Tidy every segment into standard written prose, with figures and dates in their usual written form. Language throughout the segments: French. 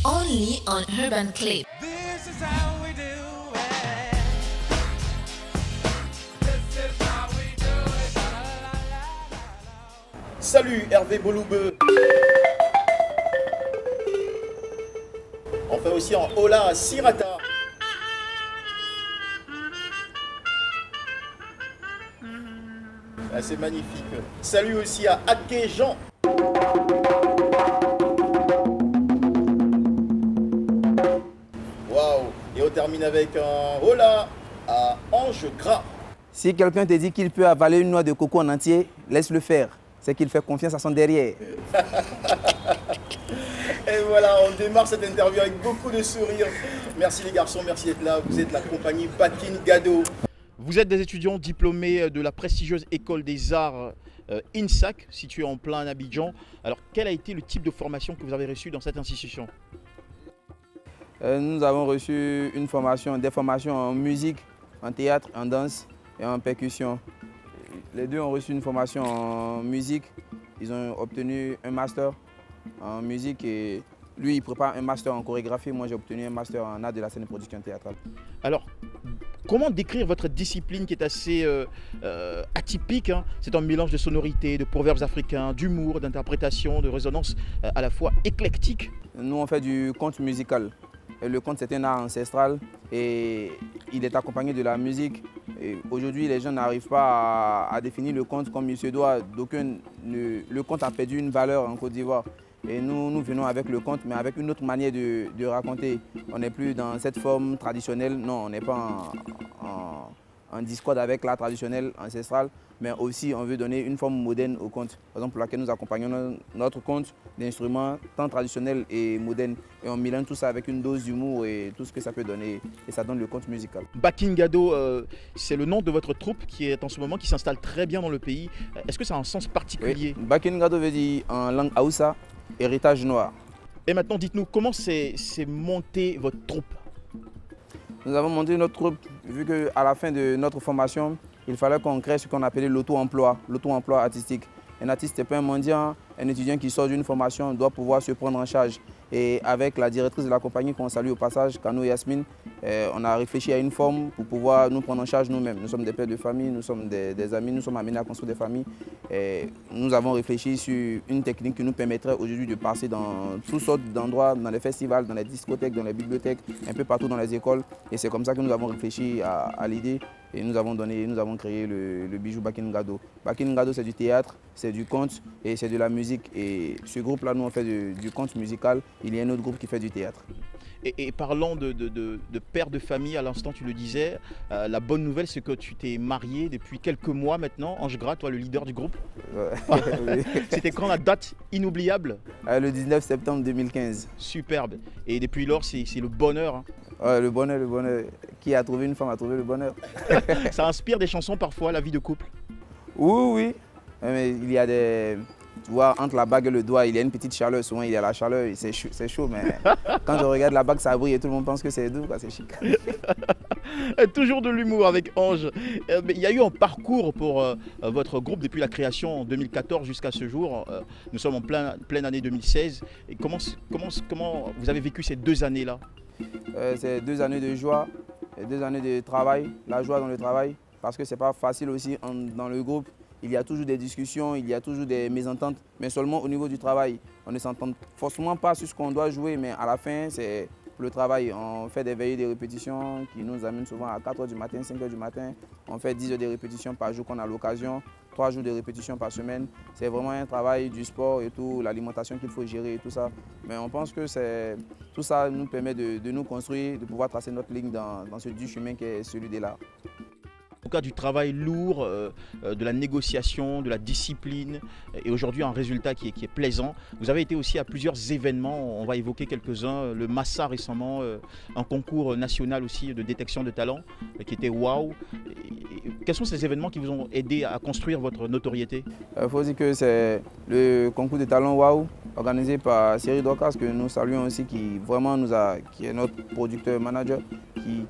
Only on Urban Clip. This is how we do it. This is how we do it. La, la, la, la, la. Salut Hervé Boloubeux. On fait aussi en Ola Sirata. Ah, c'est magnifique. Salut aussi à Ake Jean. Waouh. Et on termine avec un Ola à Ange Gras. Si quelqu'un te dit qu'il peut avaler une noix de coco en entier, laisse-le faire. C'est qu'il fait confiance à son derrière. Et voilà, on démarre cette interview avec beaucoup de sourires. Merci les garçons, merci d'être là. Vous êtes la compagnie Bakin Gado. Vous êtes des étudiants diplômés de la prestigieuse école des arts INSAC, située en plein Abidjan. Alors, quel a été le type de formation que vous avez reçu dans cette institution? Nous avons reçu des formations en musique, en théâtre, en danse et en percussion. Les deux ont reçu une formation en musique. Ils ont obtenu un master en musique et lui, il prépare un master en chorégraphie. Moi, j'ai obtenu un master en art de la scène et production théâtrale. Alors, comment décrire votre discipline qui est assez atypique, hein? C'est un mélange de sonorités, de proverbes africains, d'humour, d'interprétation, de résonance à la fois éclectique. Nous, on fait du conte musical. Et le conte, c'est un art ancestral et il est accompagné de la musique. Aujourd'hui, les gens n'arrivent pas à définir le conte comme il se doit. Le conte a perdu une valeur en Côte d'Ivoire. Et nous venons avec le conte, mais avec une autre manière de raconter. On n'est plus dans cette forme traditionnelle. Non, on n'est pas en discorde avec l'art traditionnel ancestral, mais aussi on veut donner une forme moderne au conte. Par exemple, pour laquelle nous accompagnons notre conte d'instruments tant traditionnels et modernes. Et on mélange tout ça avec une dose d'humour et tout ce que ça peut donner. Et ça donne le conte musical. Bakin Gado, c'est le nom de votre troupe qui est en ce moment, qui s'installe très bien dans le pays. Est-ce que ça a un sens particulier? Oui. Bakin Gado veut dire en langue Haoussa, héritage noir. Et maintenant, dites-nous, comment c'est monté votre troupe? Nous avons monté notre troupe, vu qu'à la fin de notre formation, il fallait qu'on crée ce qu'on appelait l'auto-emploi artistique. Un artiste n'est pas un mendiant, un étudiant qui sort d'une formation doit pouvoir se prendre en charge. Et avec la directrice de la compagnie qu'on salue au passage, Kano Yasmine, on a réfléchi à une forme pour pouvoir nous prendre en charge nous-mêmes. Nous sommes des pères de famille, nous sommes des amis, nous sommes amenés à construire des familles. Et nous avons réfléchi sur une technique qui nous permettrait aujourd'hui de passer dans toutes sortes d'endroits, dans les festivals, dans les discothèques, dans les bibliothèques, un peu partout dans les écoles. Et c'est comme ça que nous avons réfléchi à l'idée et nous avons créé le bijou Bakin Gado. Bakin Gado, c'est du théâtre, c'est du conte et c'est de la musique. Et ce groupe-là, nous, on fait du conte musical. Il y a un autre groupe qui fait du théâtre. Et parlant de père de famille, à l'instant tu le disais, la bonne nouvelle c'est que tu t'es marié depuis quelques mois maintenant. Ange Gras, toi le leader du groupe. C'était quand la date inoubliable? Le 19 septembre 2015. Superbe. Et depuis lors c'est le bonheur. Hein. Le bonheur. Qui a trouvé une femme a trouvé le bonheur. Ça inspire des chansons parfois, la vie de couple? Oui. Mais il y a des... Tu vois, entre la bague et le doigt, il y a une petite chaleur. Souvent, il y a la chaleur, c'est chaud, mais quand je regarde la bague, ça brille et tout le monde pense que c'est doux, c'est chic. Toujours de l'humour avec Ange. Il y a eu un parcours pour votre groupe depuis la création en 2014 jusqu'à ce jour. Nous sommes en pleine année 2016. Et comment vous avez vécu ces 2 années-là? C'est 2 années de joie, et 2 années de travail, la joie dans le travail, parce que c'est pas facile aussi dans le groupe. Il y a toujours des discussions, il y a toujours des mésententes, mais seulement au niveau du travail. On ne s'entend forcément pas sur ce qu'on doit jouer, mais à la fin, c'est le travail. On fait des veillées de répétition qui nous amènent souvent à 4 h du matin, 5 h du matin. On fait 10 heures de répétition par jour qu'on a l'occasion, 3 jours de répétition par semaine. C'est vraiment un travail du sport et tout, l'alimentation qu'il faut gérer et tout ça. Mais on pense que tout ça nous permet de nous construire, de pouvoir tracer notre ligne dans ce dur chemin qui est celui de l'art. En tout cas, du travail lourd, de la négociation, de la discipline et aujourd'hui un résultat qui est plaisant. Vous avez été aussi à plusieurs événements, on va évoquer quelques-uns. Le Massa récemment, un concours national aussi de détection de talent qui était waouh. Quels sont ces événements qui vous ont aidé à construire votre notoriété? Il faut dire que c'est le concours de talent waouh organisé par Cyril Dorcas que nous saluons aussi qui est notre producteur manager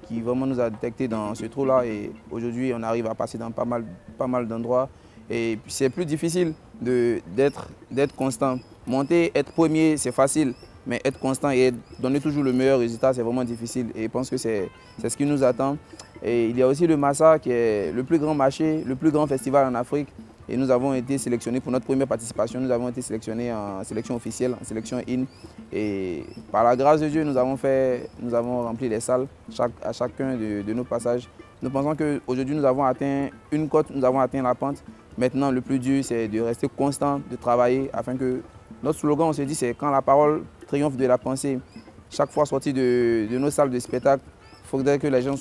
qui vraiment nous a détecté dans ce trou-là et aujourd'hui on arrive à passer dans pas mal d'endroits et c'est plus difficile d'être constant. Monter, être premier, c'est facile, mais être constant et donner toujours le meilleur résultat, c'est vraiment difficile. Et je pense que c'est ce qui nous attend. Et il y a aussi le Massa qui est le plus grand marché, le plus grand festival en Afrique. Et nous avons été sélectionnés pour notre première participation. Nous avons été sélectionnés en sélection officielle, en sélection IN. Et par la grâce de Dieu, nous avons rempli les salles à chacun de nos passages. Nous pensons qu'aujourd'hui, nous avons atteint une cote, nous avons atteint la pente. Maintenant, le plus dur, c'est de rester constant, de travailler afin que notre slogan, on se dit, c'est quand la parole triomphe de la pensée. Chaque fois sorti de nos salles de spectacle, il faudrait que les gens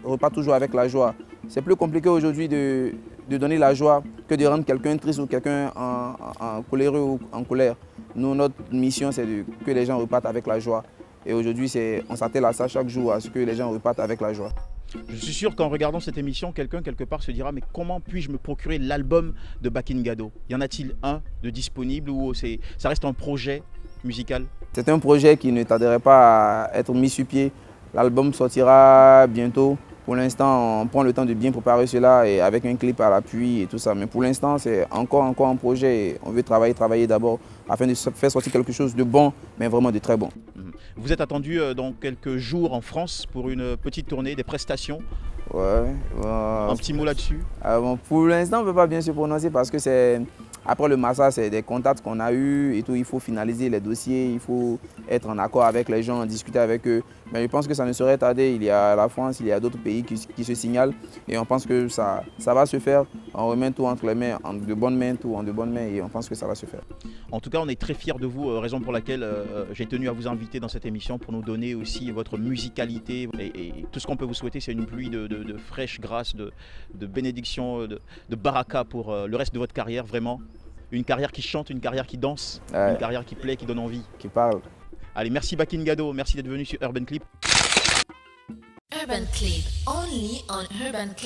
repartent toujours avec la joie. C'est plus compliqué aujourd'hui de donner la joie que de rendre quelqu'un triste ou quelqu'un en coléreux ou en colère. Nous, notre mission, c'est que les gens repartent avec la joie. Et aujourd'hui, on s'attelle à ça chaque jour, à ce que les gens repartent avec la joie. Je suis sûr qu'en regardant cette émission, quelqu'un quelque part se dira mais comment puis-je me procurer l'album de Bakin Gado? Y en a-t-il un de disponible ou ça reste un projet musical? C'est un projet qui ne tarderait pas à être mis sur pied. L'album sortira bientôt. Pour l'instant, on prend le temps de bien préparer cela et avec un clip à l'appui et tout ça. Mais pour l'instant, c'est encore un projet. Et on veut travailler d'abord afin de faire sortir quelque chose de bon, mais vraiment de très bon. Vous êtes attendu dans quelques jours en France pour une petite tournée, des prestations. Ouais. Un petit mot là-dessus. Pour l'instant, on ne peut pas bien se prononcer parce que après le Massa, c'est des contacts qu'on a eus et tout. Il faut finaliser les dossiers, il faut être en accord avec les gens, discuter avec eux. Mais je pense que ça ne saurait tarder. Il y a la France, il y a d'autres pays qui se signalent et on pense que ça va se faire. On remet tout entre les mains, de bonnes mains, tout en de bonnes mains et on pense que ça va se faire. En tout cas, on est très fiers de vous, raison pour laquelle j'ai tenu à vous inviter dans cette émission pour nous donner aussi votre musicalité. Et tout ce qu'on peut vous souhaiter, c'est une pluie de fraîche grâce, de bénédiction, de baraka pour le reste de votre carrière, vraiment. Une carrière qui chante, une carrière qui danse, une carrière qui plaît, qui donne envie. Qui parle. Allez, merci Bakin Gado, merci d'être venu sur Urban Clip. Urban Clip, only on Urban Clip.